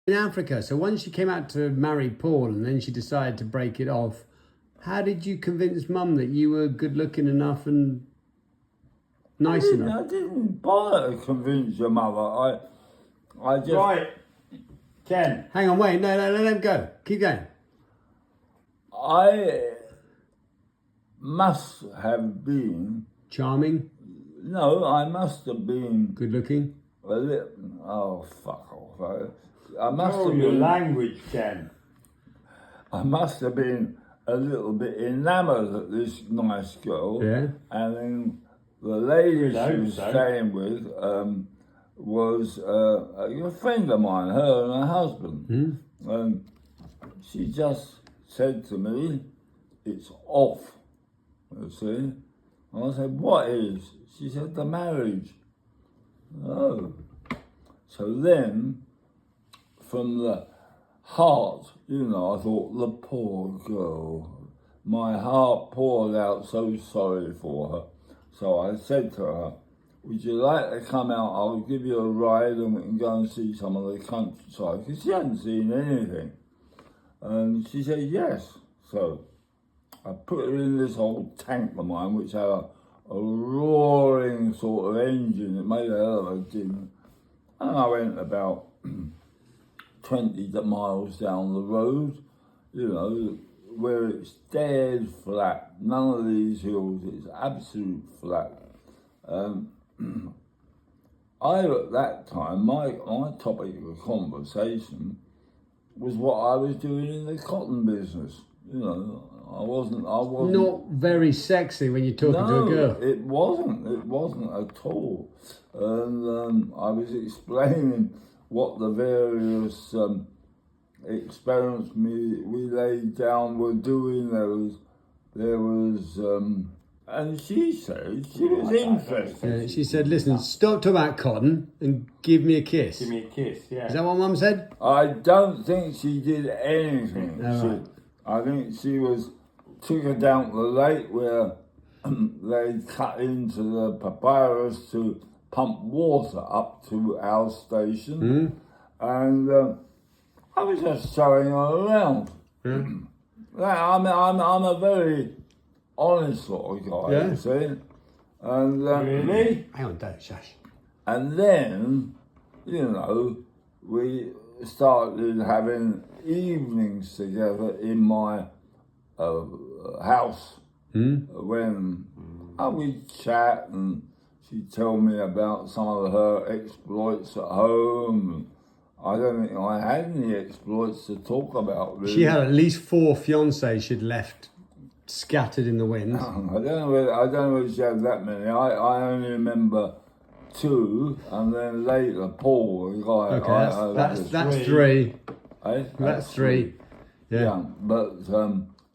in Africa. So once she came out to marry Paul and then she decided to break it off, how did you convince Mum that you were good looking enough and nice enough? I didn't bother to convince your mother. I just... Right, Ken. Hang on, wait, no, let him go. Keep going. I must have been... Charming, No, I must have been good looking. a little... Oh, fuck off. I must Oh, have your been... language, Ken. I must have been a little bit enamoured at this nice girl. Yeah. And then the lady I she hope was so. staying with was a friend of mine, her and her husband. And she just said to me, "It's off," you see. And I said, "What is?" She said, "The marriage." Oh. So then, from the heart, I thought, the poor girl. My heart poured out so sorry for her. So I said to her, "Would you like to come out? I'll give you a ride and we can go and see some of the countryside," because she hadn't seen anything. And she said yes. So I put her in this old tank of mine, which had a roaring sort of engine. It made a hell of a din. And I went about 20 miles down the road, where it's dead flat. None of these hills, it's absolute flat. At that time, my topic of conversation was what I was doing in the cotton business. I wasn't. Not very sexy when you're talking to a girl. It wasn't at all. And I was explaining what the various experiments we laid down were doing. There was, and she said she was interested. Yeah, she said, "Listen, stop talking about cotton and give me a kiss." Give me a kiss, yeah. Is that what Mum said? I don't think she did anything. Right. I think she took her down to the lake where they cut into the papyrus to pump water up to our station. And I was just showing her around. I'm a very honest sort of guy, you see. And Really? Hang on, don't shush. and then, we started having evenings together in my house when we'd chat and she'd tell me about some of her exploits at home. I don't think I had any exploits to talk about, really. She had at least 4 fiancés she'd left scattered in the wind. I don't know whether she had that many. I only remember 2, and then later Paul, the guy. Okay, that's 3. Eh? That's 3. Yeah. But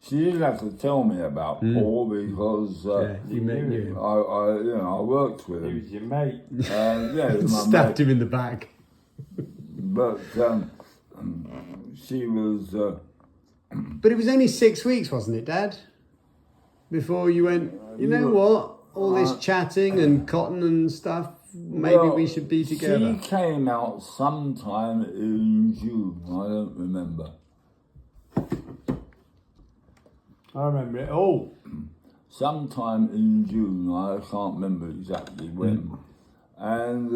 she didn't have to tell me about Paul because You knew him. I worked with He him. was your mate. Yeah, he was my Stabbed mate. him in the back. But she was. But it was only 6 weeks, wasn't it, Dad? Before you went, you know what? All this chatting and cotton and stuff, maybe we should be together. She came out sometime in June. I don't remember. I remember it all. Sometime in June. I can't remember exactly when. And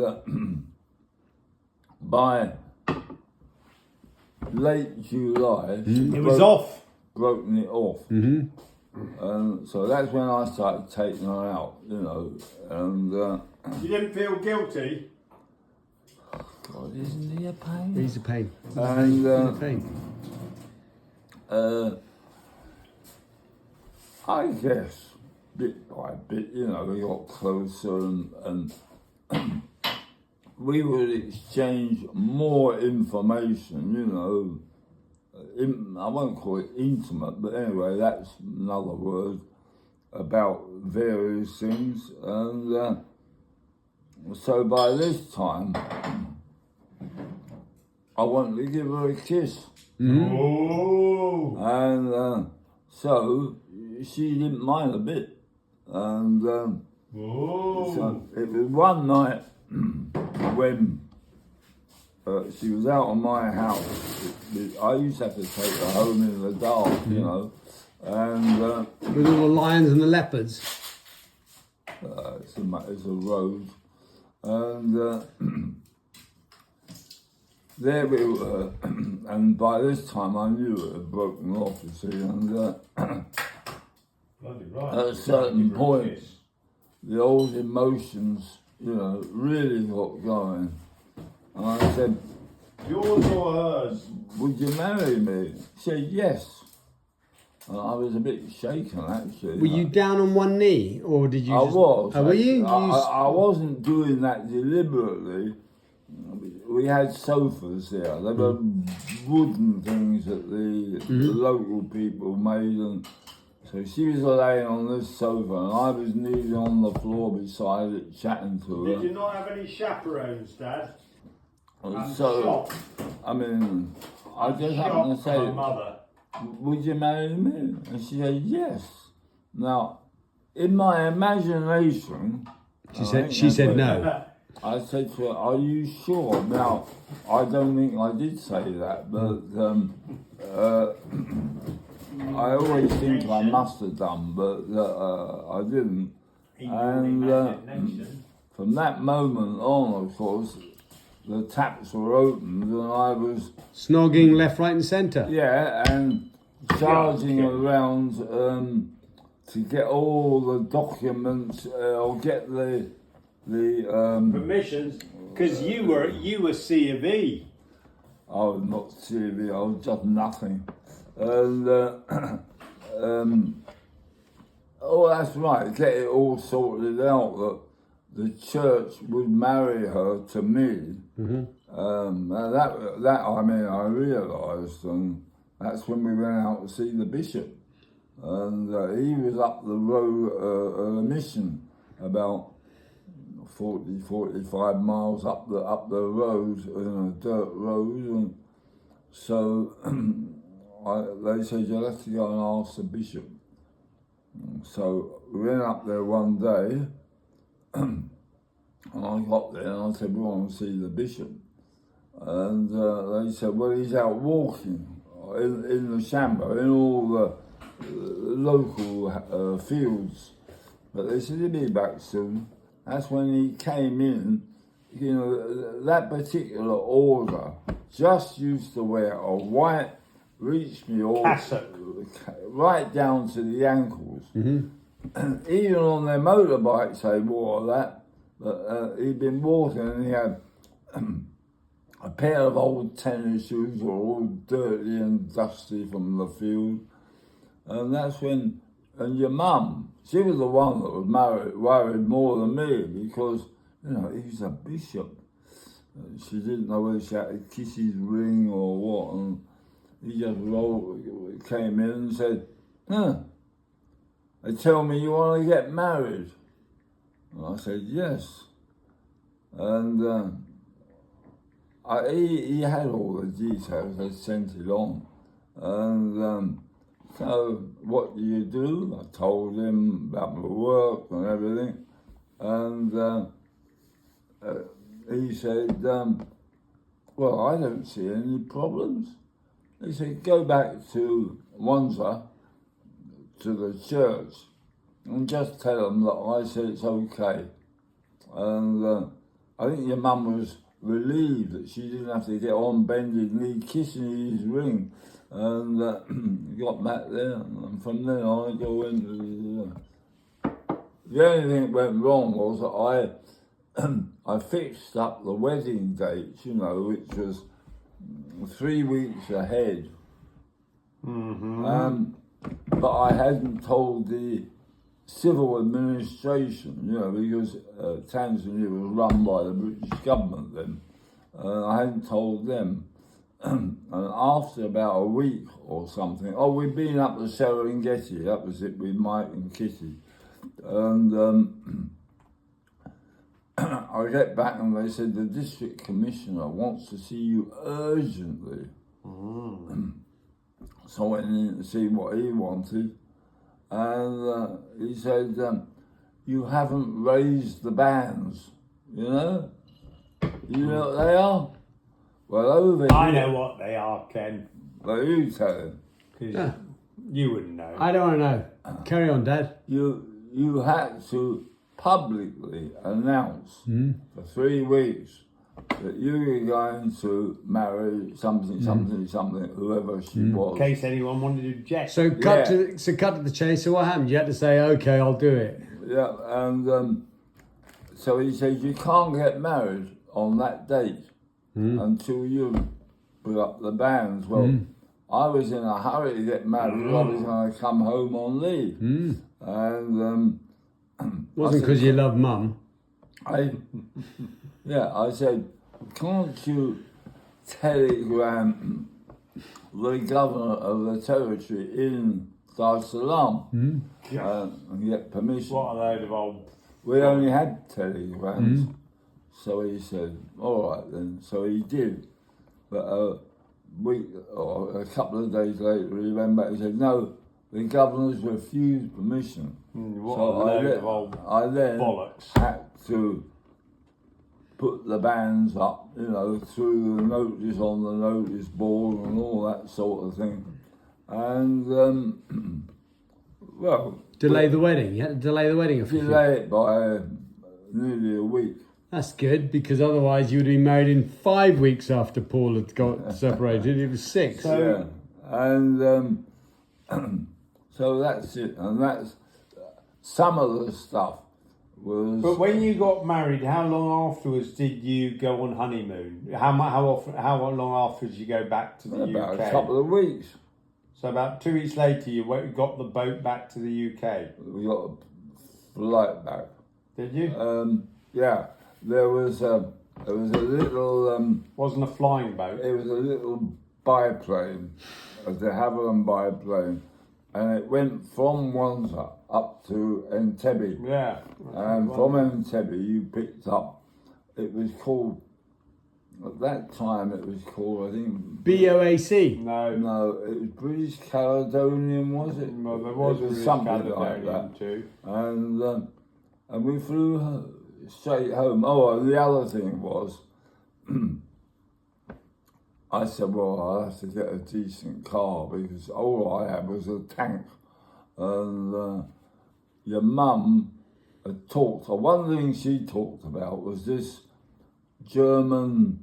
by late July, It was off. broken it off. And so that's when I started taking her out, and You didn't feel guilty? God, isn't he a pain? He's a pain. And He's a pain. I guess bit by bit, we got closer and we would exchange more information, I won't call it intimate, but anyway, that's another word, about various things. And so by this time, I wanted to give her a kiss. Oh. And so she didn't mind a bit. And Oh. so it was one night when she was out of my house. I used to have to take her home in the dark, you know, and With all the lions and the leopards. it's a road, and there we were, and by this time I knew it had broken off, you see, and Bloody right. at a certain point, the old emotions, you know, really got going. And I said, Yours or hers? would you marry me? She said, yes. And I was a bit shaken, actually. Were you down on one knee, or did you? I just... was. Oh, were you? I wasn't doing that deliberately. We had sofas there. They were wooden things that the local people made, and so she was laying on this sofa, and I was kneeling on the floor beside it, chatting to her. Did you not have any chaperones, Dad? So, I mean, I just happened to My say, mother. would you marry me? And she said, yes. Now, in my imagination... She said no. I said to her, are you sure? Now, I don't think I did say that, but I always think I must have done, but I didn't. And from that moment on, of course, the taps were opened and I was... Snogging left, right and centre. Yeah, and charging around to get all the documents or get the permissions, because you were C of E. I was not serious, I was just nothing. And, oh, that's right, get it all sorted out that the church would marry her to me. And that I mean, I realised, and that's when we went out to see the bishop. And he was up the road, a mission, about 45 miles up the road, in a dirt road, and so they said you'll have to go and ask the bishop. So we went up there one day, and I got there and I said, we want to see the bishop, and they said, well, he's out walking in the Shamba, in all the local fields, but they said he'll be back soon. That's when he came in. You know, that particular order just used to wear a white reach me all right down to the ankles. And even on their motorbikes they wore that. But he'd been walking and he had a pair of old tennis shoes, were all dirty and dusty from the field. And that's when, and your mum, she was the one that was worried more than me because, you know, he's a bishop. She didn't know whether she had to kiss his ring or what, and he just came in and said, they tell me you want to get married. And I said, yes. And he had all the details, I sent it on. And so, what do you do? I told him about my work and everything. And he said, well, I don't see any problems. He said, go back to Wandsworth, to the church, and just tell them that I said it's okay. And I think your mum was relieved that she didn't have to get on bended knee kissing his ring. And got back there, and from then on I go into the only thing that went wrong was that I fixed up the wedding date, you know, which was 3 weeks ahead. But I hadn't told the civil administration, you know, because Tanzania was run by the British government then. I hadn't told them. And after about a week or something, we'd been up to Serengeti, that was it, with Mike and Kitty. And I get back and they said, the district commissioner wants to see you urgently. So I went in to see what he wanted. And he said, you haven't raised the bands, you know? You know what they are? Well, over I here, know what they are, Ken. well, you tell him. Because Yeah. you wouldn't know. I don't want to know. Carry on, Dad. You had to publicly announce for 3 weeks that you were going to marry something, whoever she In was. case anyone wanted to object. So cut to the chase. So what happened? You had to say, okay, I'll do it. Yeah, and so he said, you can't get married on that date until you put up the banns. Well, I was in a hurry to get married. I was going to come home on leave. And Wasn't because you love Mum. I said, can't you telegram the governor of the territory in Dar es Salaam and get permission? What a load of old... We only had telegrams. So he said, all right then. So he did. But a week or a couple of days later, he went back and said, no, the governor's refused permission. What So a load of old I then bollocks. had to put the bands up, through the notice on the notice board and all that sort of thing. And, well... Delay the wedding. You had to delay the wedding a few. Delay it by nearly a week. That's good, because otherwise you would have been married in 5 weeks after Paul had got separated. It was 6. Yeah. And so that's it. And that's some of the stuff was... But when you got married, how long afterwards did you go on honeymoon? How long afterwards did you go back to the about UK? a couple of weeks. So about 2 weeks later, you got the boat back to the UK. We got a flight back. Did you? Yeah. There was a little... Wasn't a flying boat. It was a little biplane, a de Havilland biplane, and it went from Wanza up to Entebbe. Yeah. And from Entebbe you picked up, it was called, at that time it was called, I think... BOAC. No, it was British Caledonian, was it? Well, there was, it was British something like Caledonian that. too. And we flew straight home. Oh, and the other thing was, I said, well, I'll have to get a decent car because all I had was a tank. And your mum had talked, one thing she talked about was this German,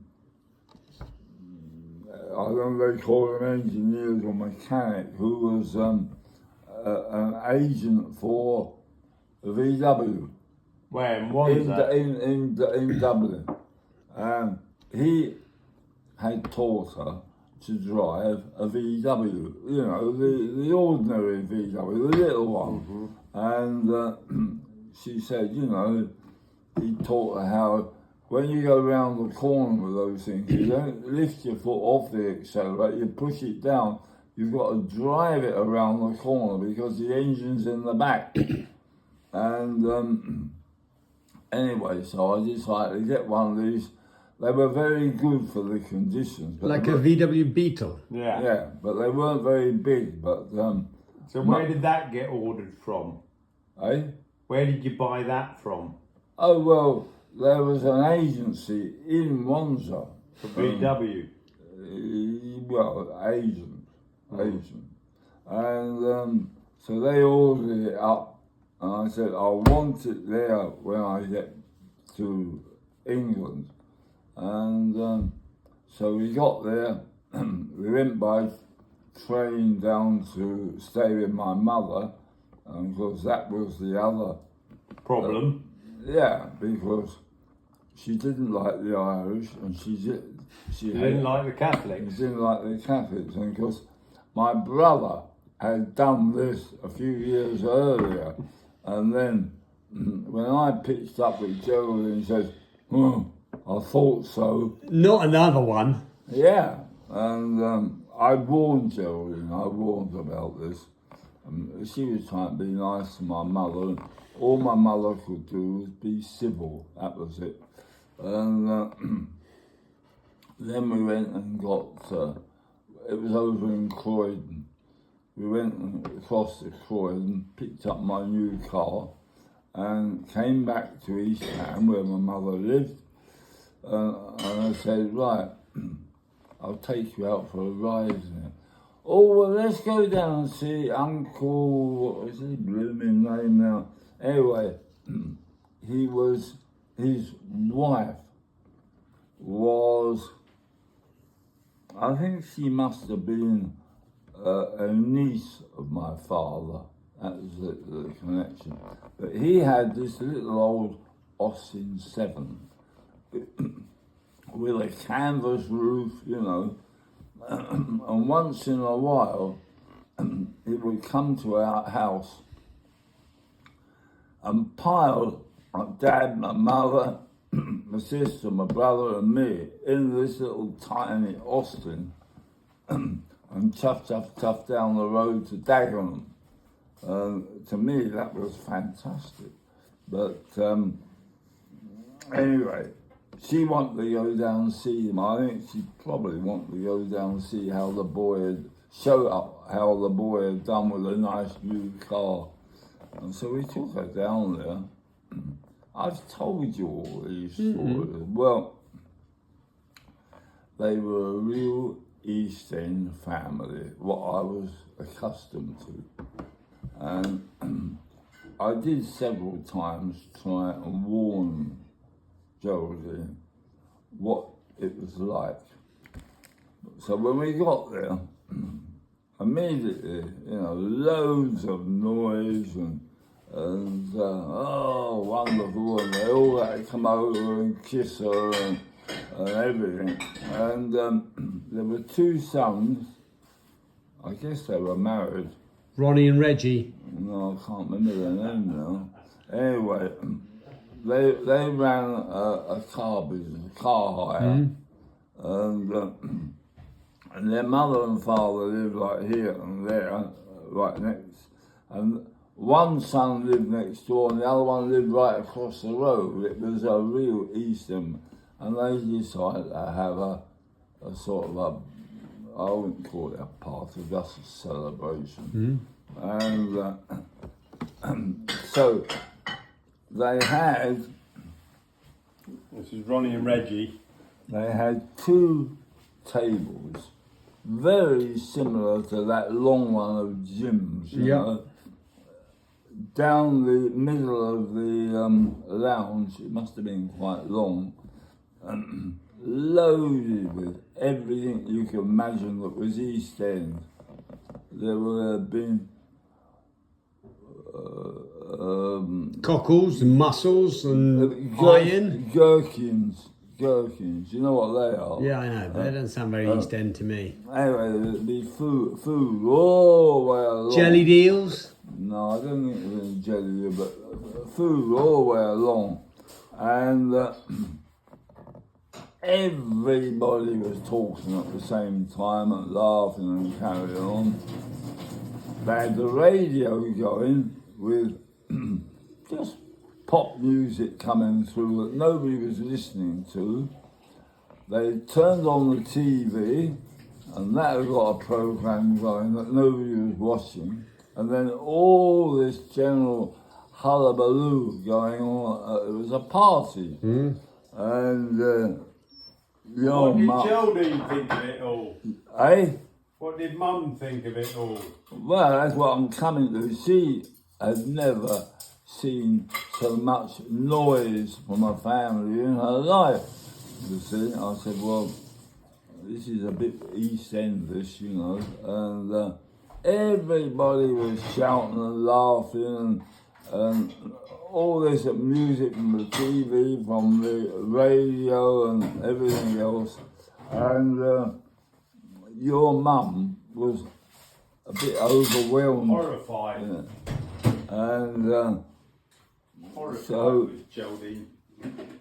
I don't know if they call them engineers or mechanic, who was an agent for VW. Where and was that? In Dublin. He had taught her to drive a VW, the ordinary VW, the little one. And she said, he taught her how when you go round the corner with those things, you don't lift your foot off the accelerator, you push it down. You've got to drive it around the corner because the engine's in the back. And anyway, so I decided to get one of these. They were very good for the conditions. But Like a VW Beetle. Yeah. Yeah, but they weren't very big. But So where did that get ordered from? eh? Where did you buy that from? Oh well, there was an agency in Monza. For VW. Well, agent, and so they ordered it up, and I said I want it there when I get to England, and so we got there. We went by train down to stay with my mother, and of course that was the other Problem. yeah, because she didn't like the Irish, and she Didn't like the Catholics. She didn't like the Catholics, and because my brother had done this a few years earlier, and then when I pitched up with Geraldine, he says, I thought so. Not another one. Yeah, and I warned Geraldine, about this. She was trying to be nice to my mother, and all my mother could do was be civil, that was it. And then we went and got, it was over in Croydon. We went across to Croydon, picked up my new car, and came back to East Ham, where my mother lived. And I said, right, I'll take you out for a ride. And, oh, well, let's go down and see Uncle, what was his blooming name now? Anyway, his wife was, I think she must have been a niece of my father. That was the connection. But he had this little old Austin 7 with a canvas roof, you know, and once in a while it would come to our house and pile my dad, my mother, my sister, my brother and me in this little tiny Austin and chuff down the road to Dagenham. To me that was fantastic. But anyway, she wanted to go down and see him. I think she probably wanted to go down and see how the boy had done with a nice new car. And so we took her down there. I've told you all these stories. Well, they were a real East End family, what I was accustomed to. And I did several times try and warn Geraldine what it was like. So when we got there, immediately, you know, loads of noise and oh, wonderful, and they all had to come over and kiss her and everything. And there were two sons, I guess they were married. Ronnie and Reggie. No, I can't remember their name now. Anyway, they ran a car business, car hire, and their mother and father lived like here and there, right next. And one son lived next door and the other one lived right across the road. It was a real East End, and they decided to have a sort of a, I wouldn't call it a party, just a celebration. And so they had... This is Ronnie and Reggie. They had two tables, very similar to that long one of Jim's, you know. Down the middle of the lounge, it must have been quite long, loaded with everything you could imagine that was East End. There would have been cockles and mussels and iron. Gherkins, you know what they are? Yeah, I know, but they don't sound very East End to me. Anyway, there'd be food all the way along. Jellied eels? No, I don't think it was jelly, but food all the way along. And everybody was talking at the same time and laughing and carrying on. They had the radio going with just pop music coming through that nobody was listening to. They turned on the TV and that had got a programme going that nobody was watching. And then all this general hullabaloo going on. It was a party. And what did Geraldine think of it all? Eh? What did Mum think of it all? Well, that's what I'm coming to. She had never seen so much noise from a family in her life. You see, I said, well, this is a bit East Endish, you know, and everybody was shouting and laughing and all this music from the TV, from the radio and everything else. And your mum was a bit overwhelmed. Horrified. Yeah. And Horrified so with Geraldine.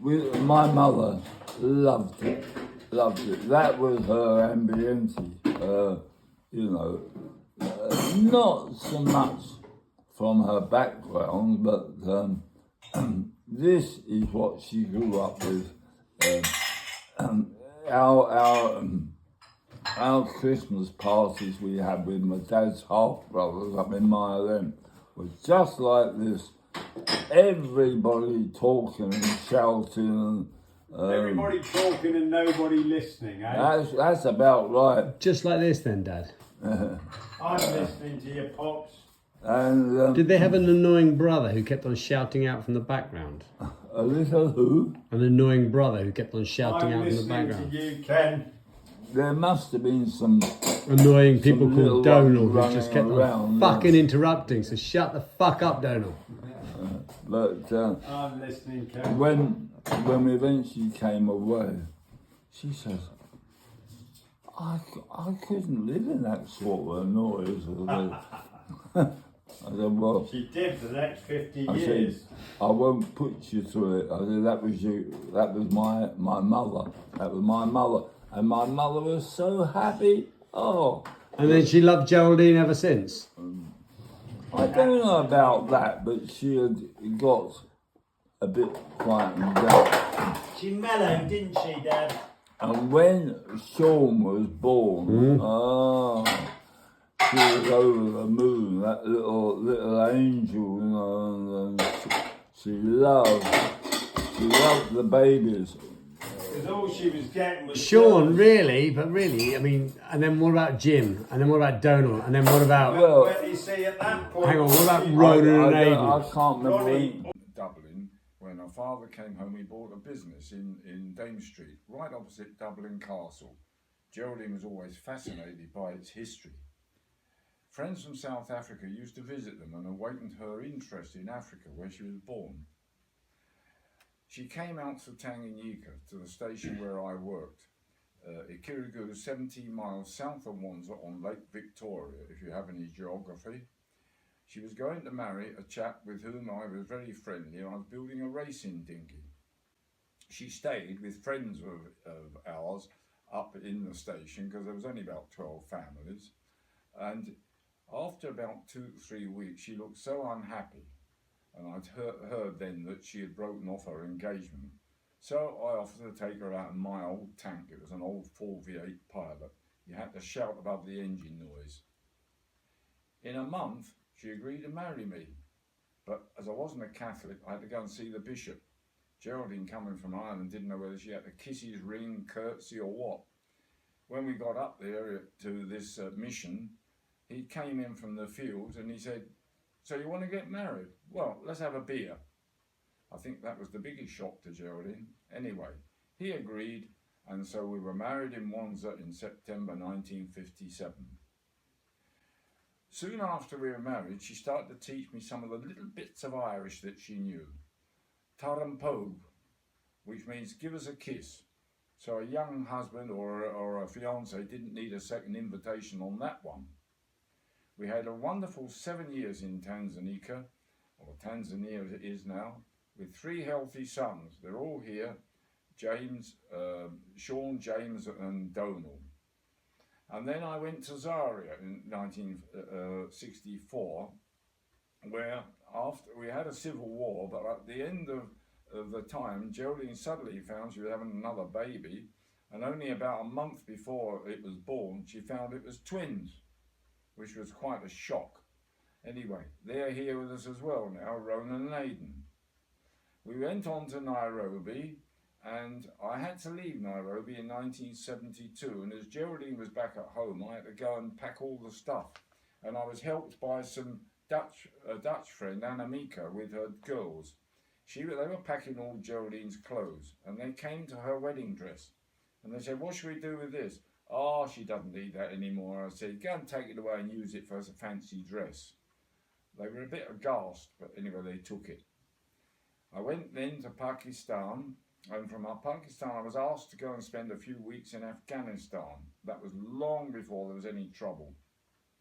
My mother loved it. That was her ambiente, you know. Not so much from her background, but this is what she grew up with. Our Christmas parties we had with my dad's half-brothers up in Mile End was just like this. Everybody talking and shouting Everybody talking and nobody listening, eh? That's about right. Just like this then, Dad. I'm listening to your pops. And Did they have an annoying brother who kept on shouting out from the background? a little who? An annoying brother who kept on shouting I'm out from the listening background. to you, Ken. There must have been some Annoying people Some little called Donal ones who just running kept around, on fucking interrupting. So shut the fuck up, Donal. but I'm listening, Ken. when we eventually came away, she says, I couldn't live in that sort of noise. I said, well, She did for the next 50 I years. said, I won't put you through it. I said, that was my mother. That was my mother. And my mother was so happy. Oh. And then she loved Geraldine ever since. I don't know about that, but she had got a bit quietened down. She mellowed, didn't she, Dad? And when Sean was born, she was over the moon, that little angel, you know, and she loved the babies. Because all she was getting was Sean, really, but really, I mean, and then what about Jim? And then what about Donal? And then what about... Well, you see, at that point... Hang on, what about Ronan and I Aidan? can't remember Ronnie. when. Dublin, when our father came home, he bought a business in Dame Street, right opposite Dublin Castle. Geraldine was always fascinated by its history. Friends from South Africa used to visit them and awakened her interest in Africa, where she was born. She came out to Tanganyika, to the station where I worked. Ikiriguru, 17 miles south of Wanza on Lake Victoria, if you have any geography. She was going to marry a chap with whom I was very friendly, and I was building a racing dinghy. She stayed with friends of ours up in the station, because there was only about 12 families. And after about 2-3 weeks, she looked so unhappy. And I'd heard then that she had broken off her engagement. So I offered to take her out in my old tank. It was an old 4V8 Pilot. You had to shout above the engine noise. In a month, she agreed to marry me. But as I wasn't a Catholic, I had to go and see the bishop. Geraldine, coming from Ireland, didn't know whether she had to kiss his ring, curtsy or what. When we got up there to this mission, he came in from the fields and he said, "So you want to get married? Well, let's have a beer." I think that was the biggest shock to Geraldine. Anyway, he agreed, and so we were married in Wanza in September 1957. Soon after we were married, she started to teach me some of the little bits of Irish that she knew. Tarampog, which means give us a kiss. So a young husband or a fiancé didn't need a second invitation on that one. We had a wonderful 7 years in Tanzania, or Tanzania it is now, with 3 healthy sons. They're all here, James, Sean, James and Donal. And then I went to Zaria in 1964, where after we had a civil war, but at the end of the time, Geraldine suddenly found she was having another baby, and only about a month before it was born, she found it was twins, which was quite a shock. Anyway, they're here with us as well now, Ronan and Aidan. We went on to Nairobi, and I had to leave Nairobi in 1972, and as Geraldine was back at home, I had to go and pack all the stuff. And I was helped by some Dutch friend, Annemieke, with her girls. They were packing all Geraldine's clothes, and they came to her wedding dress. And they said, "What should we do with this?" "Oh, she doesn't need that anymore." I said, "Go and take it away and use it for a fancy dress." They were a bit aghast, but anyway, they took it. I went then to Pakistan, and from Pakistan I was asked to go and spend a few weeks in Afghanistan. That was long before there was any trouble.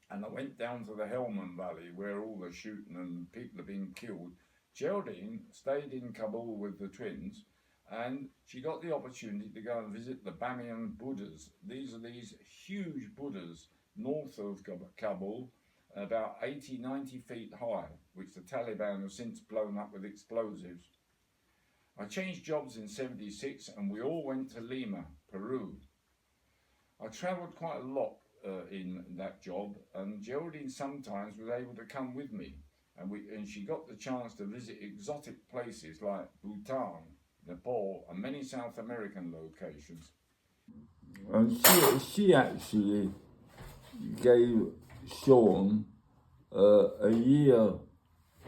And I went down to the Helmand Valley, where all the shooting and people have been killed. Geraldine stayed in Kabul with the twins, and she got the opportunity to go and visit the Bamiyan Buddhas. These are these huge Buddhas north of Kabul, about 80-90 feet high, which the Taliban have since blown up with explosives. I changed jobs in '76, and we all went to Lima, Peru. I travelled quite a lot in that job, and Geraldine sometimes was able to come with me, and she got the chance to visit exotic places like Bhutan, Nepal, and many South American locations. And she actually gave Sean a year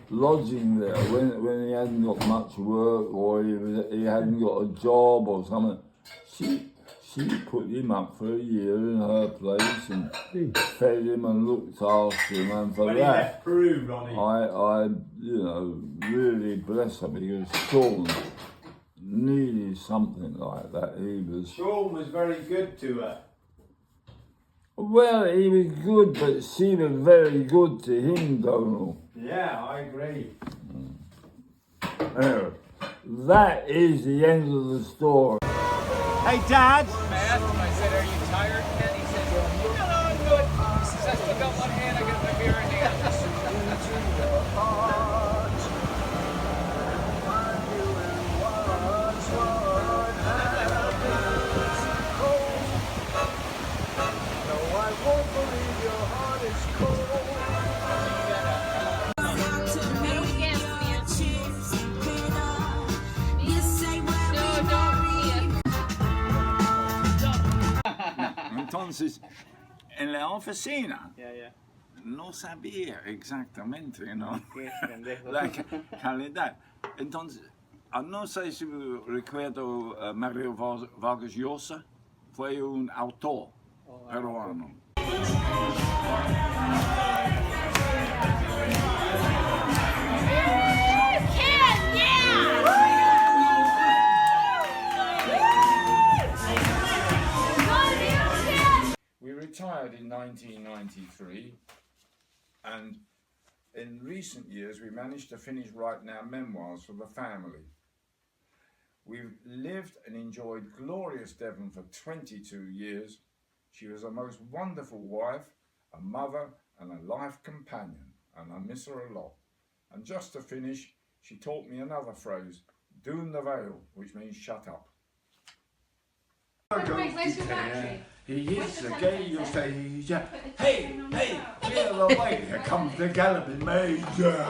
lodging there when he hadn't got much work or he hadn't got a job or something. She put him up for a year in her place and fed him and looked after him, and for When he that left Peru, Ronnie. I really bless her, because Sean needed something like that. Sean was very good to her. Well, he was good, but she was very good to him, Donald. Yeah, I agree. Anyway, that is the end of the story. Hey, Dad. I asked him, I said, are you tired, Ken? He said, no, I'm good. He says, I still got one hand, I got my beer in the other. Entonces, en la oficina, no sabía exactamente, ¿no? La calidad. Entonces, no sé si recuerdo Mario Vargas Llosa, fue un autor peruano. We retired in 1993, and in recent years we managed to finish writing our memoirs for the family. We've lived and enjoyed glorious Devon for 22 years. She was a most wonderful wife, a mother and a life companion, and I miss her a lot. And just to finish, she taught me another phrase, "Doon the veil," which means shut up. Where's your battery? He hits the gate stage. Hey, clear the way, here comes the galloping major.